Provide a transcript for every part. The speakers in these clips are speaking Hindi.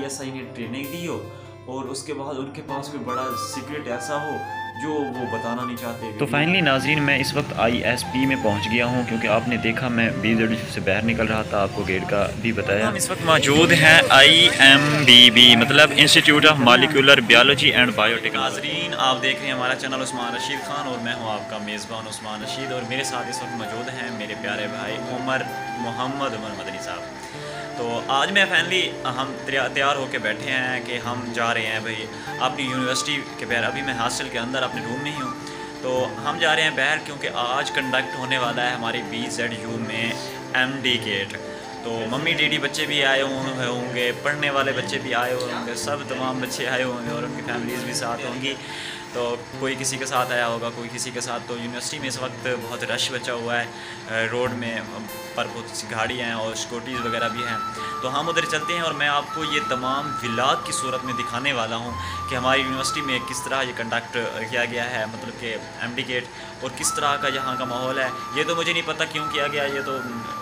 आईएसआई ने ट्रेनिंग दी हो और उसके बाद उनके पास कोई बड़ा सीक्रेट ऐसा हो जो वो बताना नहीं चाहते। तो फाइनली नाजरीन, मैं इस वक्त आईएसपी में पहुंच गया हूं, क्योंकि आपने देखा मैं BZD से बाहर निकल रहा था, आपको गेट का भी बताया। हम इस वक्त मौजूद हैं IMBB मतलब institute of molecular biology and biotech. नाजरीन, आप देख रहे हैं हमारा चैनल उस्मान रशीद खान और मैं हूं आपका मेज़बान उस्मान रशीद, और मेरे साथ इस वक्त मौजूद हैं मेरे प्यारे भाई मोहम्मद उमर मदनी साहब। तो आज मैं फाइनली हम तैयार होकर बैठे हैं कि हम जा रहे हैं भाई अपनी यूनिवर्सिटी के बाहर। अभी मैं हॉस्टल के अंदर अपने रूम में ही हूँ, तो हम जा रहे हैं बाहर क्योंकि आज कंडक्ट होने वाला है हमारी BZU में MD गेट। तो मम्मी डैडी बच्चे भी आए हुए होंगे, पढ़ने वाले बच्चे भी आए हुए होंगे, सब तमाम बच्चे आए होंगे और उनकी फैमिलीज़ भी साथ होंगी। तो कोई किसी के साथ आया होगा, कोई किसी के साथ। तो यूनिवर्सिटी में इस वक्त बहुत रश बचा हुआ है, रोड में पर बहुत सी गाड़ियाँ हैं और स्कूटीज़ वगैरह भी हैं। तो हम उधर चलते हैं और मैं आपको ये तमाम व्लॉग की सूरत में दिखाने वाला हूँ कि हमारी यूनिवर्सिटी में किस तरह ये कंडक्ट किया गया है, मतलब कि MD गेट, और किस तरह का यहाँ का माहौल है। ये तो मुझे नहीं पता क्यों किया गया, ये तो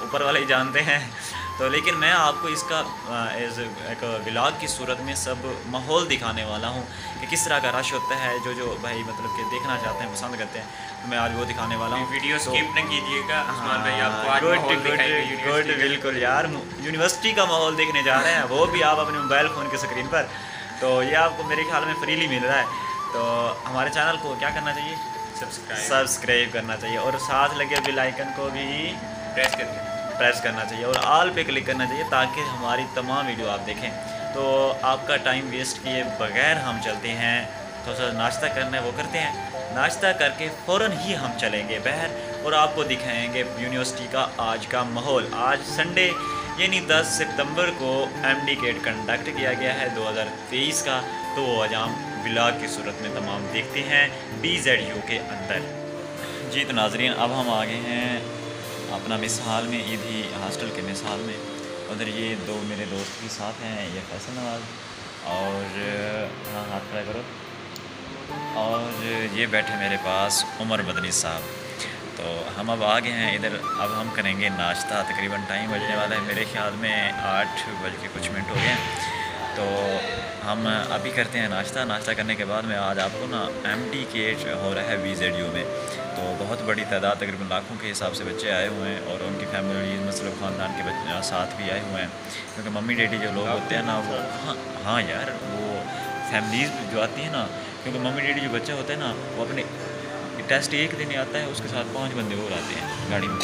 ऊपर वाले ही जानते हैं। तो लेकिन मैं आपको इसका एज एक व्लॉग की सूरत में सब माहौल दिखाने वाला हूँ कि किस तरह का रश होता है, जो जो भाई मतलब कि देखना चाहते हैं, पसंद करते हैं। तो मैं आज वो दिखाने वाला हूँ। वीडियो स्किप न कीजिएगा उस्मान भाई, आपको आज गुड माहौल दिखाएंगे गुड यूनिवर्सिटी का। बिल्कुल यार, यूनिवर्सिटी का माहौल देखने जा रहे हैं, वो भी आप अपने मोबाइल फ़ोन की स्क्रीन पर। तो ये आपको मेरे ख्याल में फ्रीली मिल रहा है। तो हमारे चैनल को क्या करना चाहिए? सब्सक्राइब करना चाहिए और साथ लगे बेल आइकन को भी प्रेस करना चाहिए और ऑल पे क्लिक करना चाहिए ताकि हमारी तमाम वीडियो आप देखें। तो आपका टाइम वेस्ट किए बगैर हम चलते हैं, थोड़ा सा नाश्ता करना है वो करते हैं। नाश्ता करके फ़ौरन ही हम चलेंगे बाहर और आपको दिखाएंगे यूनिवर्सिटी का आज का माहौल। आज संडे यानी 10 सितंबर को MD गेट कंडक्ट किया गया है 2023 का। तो वो आज हम व्लॉग की सूरत में तमाम देखते हैं BZU के अंदर। जी तो नाजरीन, अब हम आ गए हैं अपना मिसाल में, ईदी हॉस्टल के मिसाल में। उधर ये दो मेरे दोस्त भी साथ हैं, ये फैसल नवाज और हाँ हाथ खड़ा करो, और ये बैठे मेरे पास उमर मदनी साहब। तो हम अब आ गए हैं इधर, अब हम करेंगे नाश्ता। तकरीबन टाइम बजने वाला है, मेरे ख्याल में 8 बज के कुछ मिनट हो गए हैं। तो हम अभी करते हैं नाश्ता। नाश्ता करने के बाद में आज आपको ना MD गेट हो रहा है BZU में। तो बहुत बड़ी तादाद, तकरीबन लाखों के हिसाब से बच्चे आए हुए हैं और उनकी फैमिली मतलब ख़ानदान के बच्चे साथ भी आए हुए हैं, क्योंकि मम्मी डैडी जो लोग होते हैं ना वो हाँ यार, वो फैमिलीज़ जो आती है ना, क्योंकि मम्मी डैडी जो बच्चा होता है ना वो अपने टेस्ट एक दिन आता है, उसके साथ 5 बंदे और आते हैं गाड़ी में,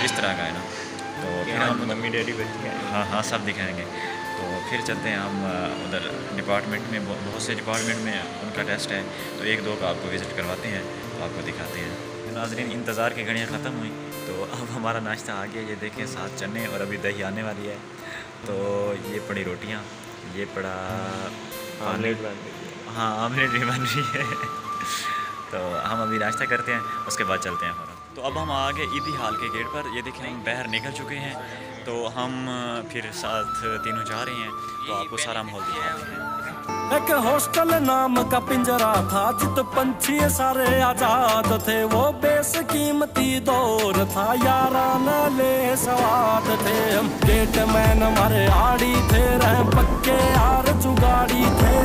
इस तरह का है ना। तो फिर हम मम्मी डैडी बच्चे हाँ सब दिखाएँगे। तो फिर चलते हैं हम उधर डिपार्टमेंट में, बहुत से डिपार्टमेंट में उनका टेस्ट है, तो 1-2 का आपको विज़िट करवाते हैं, तो आपको दिखाते हैं। नाज़रीन, इंतज़ार की घड़ियाँ ख़त्म हुई, तो अब हमारा नाश्ता आ गया। ये देखें 7 चने और अभी दही आने वाली है। तो ये पड़ी रोटियाँ, ये पड़ा आमलेट बन रही है। हाँ आमलेट भी बन रही है। तो हम अभी नाश्ता करते हैं, उसके बाद चलते हैं फ़ौरन। तो अब हम आ गए ईदी हॉल के गेट पर। ये देखें हम बाहर निकल चुके हैं, तो हम फिर साथ तीनों जा रहे हैं, तो आपको सारा माहौल दिखाते हैं। एक हॉस्टल नाम का पिंजरा था, जित पंछी सारे आजाद थे। वो बेशकीमती दौर था, याराना ले सवाद थे। हम गेट मैन हमारे आड़ी थे, रह पक्के यार जुगाड़ी थे।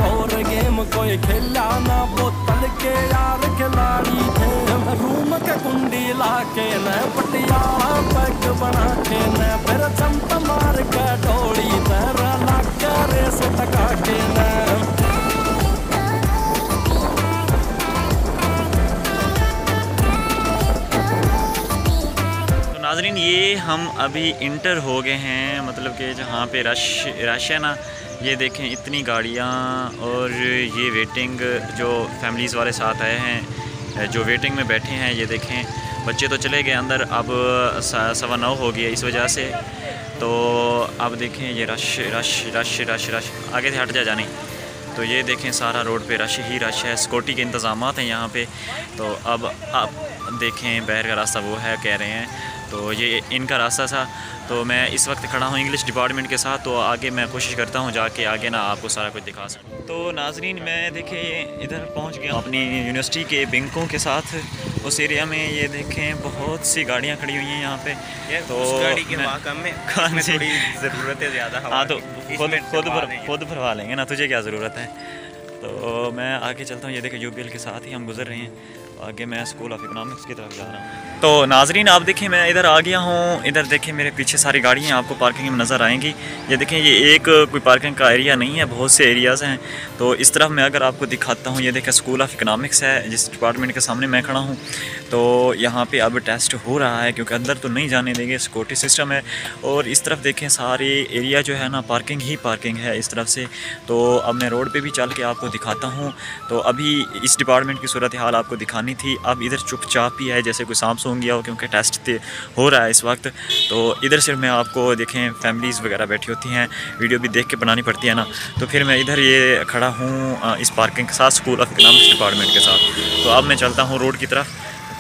और गेम कोई खेला ना, बोतल के यार खिलाड़ी थे। रूम के कुंडी लाके न पटियाला पैक बना के न, फिर चमट मार के डोली तेरा लाके रेस टका के न। नाज़रीन, ये हम अभी इंटर हो गए हैं, मतलब कि जहाँ पे रश है ना, ये देखें इतनी गाड़ियाँ, और ये वेटिंग जो फैमिलीज़ वाले साथ आए हैं, जो वेटिंग में बैठे हैं, ये देखें बच्चे तो चले गए अंदर, अब 9:15 हो गया इस वजह से। तो अब देखें ये rush rush rush rush rush आगे से हट जानी। तो ये देखें सारा रोड पे रश ही रश है, सिक्योरिटी के इंतज़ामात हैं यहाँ पे। तो अब आप देखें बाहर का रास्ता वो है कह रहे हैं, तो ये इनका रास्ता था। तो मैं इस वक्त खड़ा हूँ इंग्लिश डिपार्टमेंट के साथ, तो आगे मैं कोशिश करता हूँ जाके आगे ना आपको सारा कुछ दिखा सकूँ। तो नाजरीन मैं देखें इधर पहुँच गया अपनी यूनिवर्सिटी के बैंकों के साथ। उस एरिया में ये देखें बहुत सी गाड़ियाँ खड़ी हुई हैं यहाँ पे। तो उस गाड़ी के वाकई में थोड़ी ज़रूरत है ज़्यादा। हाँ तो खुद भरवा लेंगे ना, तुझे क्या ज़रूरत है। तो मैं आगे चलता हूँ। ये देखें यूबीएल के साथ ही हम गुजर रहे हैं। आगे मैं स्कूल ऑफ इकनॉमिक्स की तरफ जा रहा हूँ। तो नाजरीन आप देखें मैं इधर आ गया हूँ। इधर देखें मेरे पीछे सारी गाड़ियाँ आपको पार्किंग में नज़र आएंगी। ये देखें ये एक कोई पार्किंग का एरिया नहीं है, बहुत से एरियाज़ हैं। तो इस तरफ मैं अगर आपको दिखाता हूँ, ये देखें स्कूल ऑफ इकनॉमिक्स है जिस डिपार्टमेंट के सामने मैं खड़ा हूँ। तो यहाँ पे अब टेस्ट हो रहा है क्योंकि अंदर तो नहीं जाने देंगे, सिक्योरिटी सिस्टम है। और इस तरफ देखें सारे एरिया जो है ना पार्किंग ही पार्किंग है इस तरफ से। तो अब मैं रोड पे भी चल के आपको दिखाता हूँ। तो अभी इस डिपार्टमेंट की सूरत हाल आपको दिखानी थी। अब इधर चुपचाप ही है जैसे कोई सांप सूंघ गया हो क्योंकि टेस्ट हो रहा है इस वक्त। तो इधर सिर्फ मैं आपको देखें फैमिलीज़ वगैरह बैठी होती हैं, वीडियो भी देख के बनानी पड़ती है ना। तो फिर मैं इधर ये खड़ा हूँ इस पार्किंग के साथ स्कूल ऑफ इकनॉमिक्स डिपार्टमेंट के साथ। तो अब मैं चलता हूँ रोड की तरफ।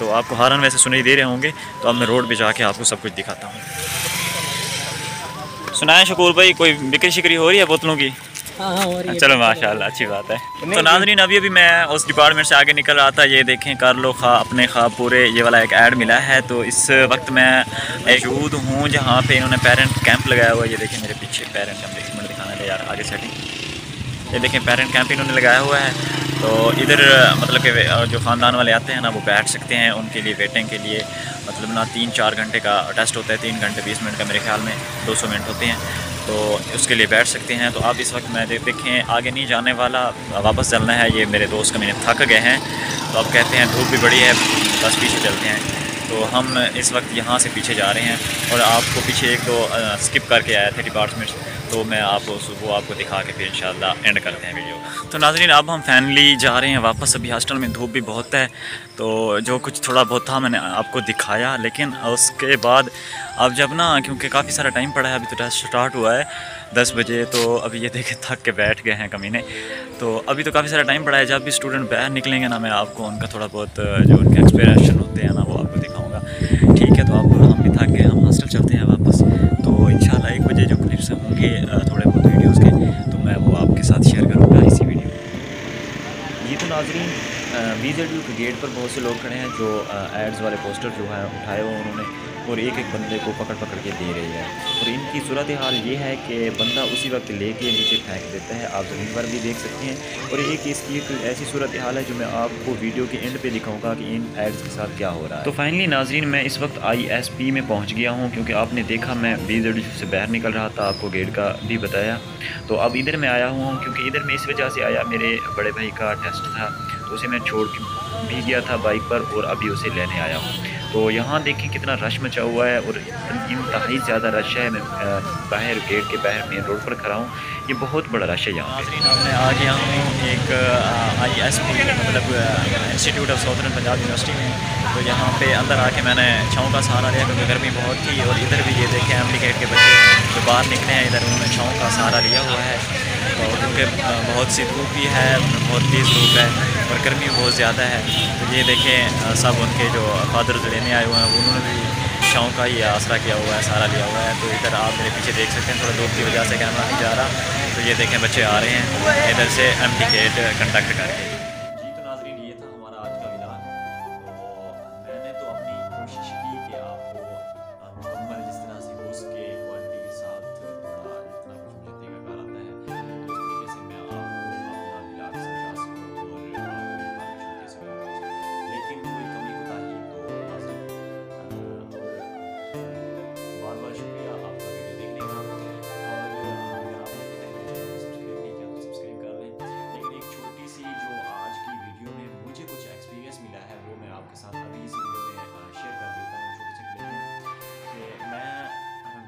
तो आपको हारन वैसे सुनाई दे रहे होंगे, तो अब मैं रोड पे जाके आपको सब कुछ दिखाता हूँ। सुनाए शकूर भाई, कोई बिक्री शिक्री हो रही है बोतलों की? हाँ, चलो माशाल्लाह अच्छी बात है। तो नाज़रीन अभी मैं उस डिपार्टमेंट से आगे निकल रहा था। ये देखें कर लो खा अपने खा पूरे, ये वाला एक ऐड मिला है। तो इस वक्त मैं मौजूद हूँ जहाँ पे इन्होंने पेरेंट कैंप लगाया हुआ है। ये देखें मेरे पीछे पेरेंट कैंप, एक मिनट दिखाना है यार आगे सेटिंग। ये देखें पेरेंट कैंप इन्होंने लगाया हुआ है। तो इधर मतलब कि जो ख़ानदान वाले आते हैं ना वो बैठ सकते हैं, उनके लिए वेटिंग के लिए मतलब ना 3-4 घंटे का टेस्ट होता है, 3 घंटे 20 मिनट का मेरे ख्याल में 200 मिनट होते हैं। तो उसके लिए बैठ सकते हैं। तो आप इस वक्त मैं देखें आगे नहीं जाने वाला, वापस चलना है। ये मेरे दोस्त का मैंने थक गए हैं तो अब कहते हैं धूप भी बड़ी है बस पीछे चलते हैं। तो हम इस वक्त यहाँ से पीछे जा रहे हैं और आपको पीछे एक दो स्किप करके आए थे डिपार्टमेंट, तो मैं आपको वो आपको दिखा के फिर इंशाल्लाह एंड करते हैं वीडियो। तो नाज़रीन अब हम फैमिली जा रहे हैं वापस। अभी हॉस्टल में धूप भी बहुत है, तो जो कुछ थोड़ा बहुत था मैंने आपको दिखाया। लेकिन उसके बाद अब जब ना क्योंकि काफ़ी सारा टाइम पड़ा है, अभी तो टेस्ट स्टार्ट हुआ है 10 बजे। तो अभी ये देखे थक के बैठ गए हैं कमीने। तो अभी तो काफ़ी सारा टाइम पड़ा है। जब भी स्टूडेंट बाहर निकलेंगे ना मैं आपको उनका थोड़ा बहुत जो उनके एक्सपीरियंस होते हैं ना वो आपको दिखाऊँगा। ठीक है, तो आप हम भी थक गए, हम हॉस्टल चलते हैं वापस। तो इंशाल्लाह 1 बजे जो क्लिप्स होंगे थोड़े बहुत वीडियोज़ के, तो मैं वो आपके साथ शेयर करूँगा इसी वीडियो में। ये तो नाज़रीन VZU के गेट पर बहुत से लोग खड़े हैं जो एड्स वाले पोस्टर जो है उठाए हुए उन्होंने, और एक एक बंदे को पकड़ पकड़ के दे रही है। और इनकी सूरत हाल ये है कि बंदा उसी वक्त लेके नीचे फेंक देता है, आप ज़मीन पर भी देख सकते हैं। और एक इसकी एक ऐसी सूरत हाल है जो मैं आपको वीडियो के एंड पे दिखाऊंगा कि इन एड्स के साथ क्या हो रहा है। तो फाइनली नाज़रीन मैं इस वक्त ISP में पहुँच गया हूँ क्योंकि आपने देखा मैं VZU से बाहर निकल रहा था, आपको गेट का भी बताया। तो अब इधर मैं आया हुआ हूँ क्योंकि इधर मैं इस वजह से आया, मेरे बड़े भाई का टेस्ट था तो उसे मैं छोड़ के भी गया था बाइक पर और अभी उसे लेने आया हूँ। तो यहाँ देखें कितना रश मचा हुआ है और इंतहाई ज़्यादा रश है। मैं बाहर गेट के बाहर मेन रोड पर खड़ा हूँ, ये बहुत बड़ा रश है यहाँ पे। मैं आ गया हूँ एक ISP मतलब institute of southern Punjab university में। तो यहाँ पे अंदर आके मैंने छाँव का सहारा लिया क्योंकि गर्मी बहुत थी। और इधर भी ये देखें एम्प्लीकेट के बच्चे जो बाहर निकले हैं इधर उन्होंने छाँव का सहारा लिया हुआ है। तो क्योंकि बहुत सी धूप भी है, बहुत तेज़ धूप है और गर्मी बहुत ज़्यादा है। तो ये देखें सब उनके जो फादर लेने आए हुए हैं उन्होंने भी छाँव का ही आसरा किया हुआ है, सहारा लिया हुआ है। तो इधर आप मेरे पीछे देख सकते हैं, थोड़ा धूप की वजह से कैमरा नहीं जा रहा। तो ये देखें बच्चे आ रहे हैं इधर से एम्प्लीकेट कंडक्ट करके। जी तो नाज़रीन ये था हमारा आज का व्लॉग। तो मैंने तो अपनी कोशिश की कि आपको मुकम्मल जिस तरह से हो सके क्वालिटी के साथ थोड़ा जितना कुछ मुझे तरीक़ाकार आता है तो उस तरीके से मैं आपको अपना व्लॉग समझा सकूँ और आपको दे सकूँ। लेकिन कोई कमी कोताही तो माज़रत। और बार शुक्रिया आपका वीडियो देखने का। और अगर आपने अभी तक मेरे चैनल सब्सक्राइब नहीं किया तो सब्सक्राइब कर लें। लेकिन एक छोटी सी जो आज की वीडियो में मुझे कुछ एक्सपीरियंस मिला है वो मैं आपके साथ अभी इस वीडियो में शेयर कर देता हूँ छोटे से क्लिप में। कि मैं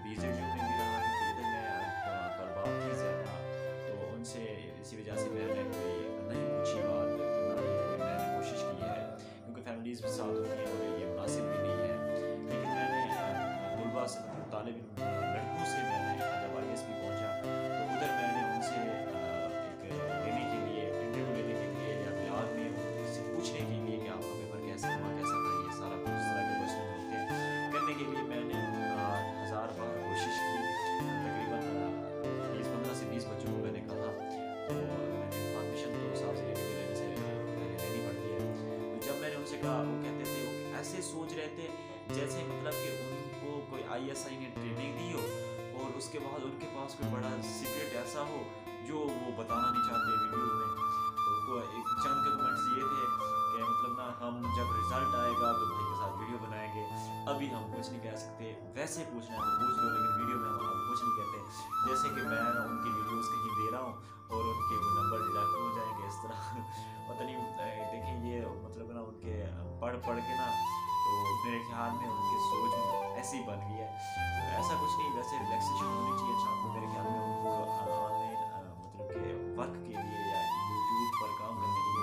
VZU में भी रहा कि इधर मैं तलबा थी ज़्यादा, तो उनसे इसी वजह से मैंने कोई नहीं पूछी बात, ना ही कोई मैंने कोशिश की है क्योंकि फैमिलीज़ भी साथ होती हैं और ये मुनासिब भी नहीं है। लेकिन मैंने तलबा से तालिब लड़कों से मैंने जब ISP पहुँचा तो उधर मैंने उनसे एक लेने के लिए इंटरव्यू लेने के लिए या ब्लॉग में उनसे पूछने के लिए कि आपका पेपर कैसा हुआ कैसा था, ये सारा कुछ इस तरह के क्वेश्चन होते हैं करने के लिए मैं जाएगा, वो कहते थे, वो ऐसे सोच रहे थे जैसे मतलब कि उनको कोई ISI ने ट्रेनिंग दी हो और उसके बाद उनके पास कोई बड़ा सीक्रेट ऐसा हो जो वो बताना नहीं चाहते वीडियोज़ में। तो एक चंद के कमेंट्स ये थे कि मतलब ना हम जब रिजल्ट आएगा तो भाई के साथ वीडियो बनाएंगे, अभी हम कुछ नहीं कह सकते, वैसे पूछना है तो पूछ लो लेकिन वीडियो में हम कुछ नहीं कहते। जैसे कि मैं उनकी वीडियोस कहीं दे रहा हूँ और उनके वो नंबर डिडक्ट हो जाएंगे इस तरह पता नहीं। देखें ये मतलब ना उनके पढ़ के ना तो मेरे ख्याल में उनकी सोच ऐसी बन गई है। ऐसा कुछ नहीं, वैसे रिलैक्सेशन होनी चाहिए इंसान को मेरे ख्याल में। उनको ऑनलाइन मतलब के वर्क के लिए या यूट्यूब पर काम करने के